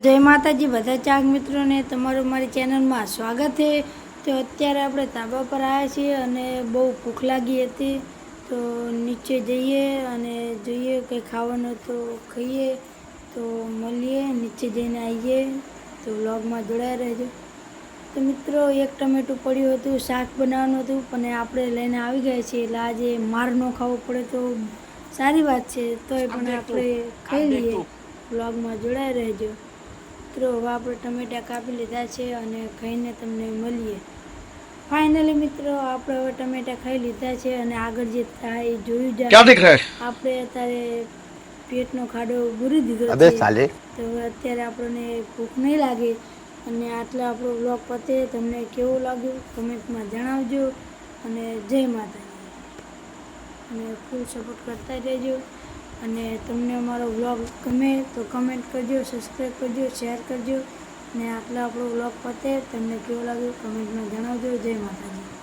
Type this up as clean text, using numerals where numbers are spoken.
જય માતાજી બધા ચાક મિત્રોને તમારું મારી ચેનલમાં સ્વાગત છે। તો અત્યારે આપણે ધાબા પર આવ્યા છીએ અને બહુ ભૂખ લાગી હતી, તો નીચે જઈએ અને જોઈએ કંઈ ખાવાનું તો ખાઈએ, તો મળીએ નીચે જઈને આવીએ, તો વ્લોગમાં જોડાયા રહેજો। તો મિત્રો એક ટમેટું પડ્યું હતું, શાક બનાવવાનું હતું, પણ આપણે લઈને આવી ગયા છીએ, એટલે આજે માર ન ખાવો પડે તો સારી વાત છે, તોય પણ આપણે ખાઈ લઈએ। વ્લોગમાં જોડાયા રહેજો। મિત્રો હવે આપણે ટમેટા કાપી લીધા છે અને ખાઈને તમને મળીએ। ફાઇનલી મિત્રો આપણે હવે ટમેટા ખાઈ લીધા છે અને આગળ જે થાય એ જોયું જાય। આપણે અત્યારે પેટનો ખાડો પૂરી દીધો છે, તો હવે અત્યારે આપણને ભૂખ નહીં લાગે અને આટલો આપણો વ્લોગ પતે। તમને કેવું લાગ્યું કમેન્ટમાં જણાવજો અને જય માતાજી, અને ફૂલ સપોર્ટ કરતા રહેજો। અને તમને અમારો વ્લોગ ગમે તો કમેન્ટ કરજો, સબસ્ક્રાઈબ કરજો, શેર કરજો, અને આટલો આપણો વ્લોગ પતે તમને કેવો લાગ્યો કમેન્ટમાં જણાવજો। જય માતાજી।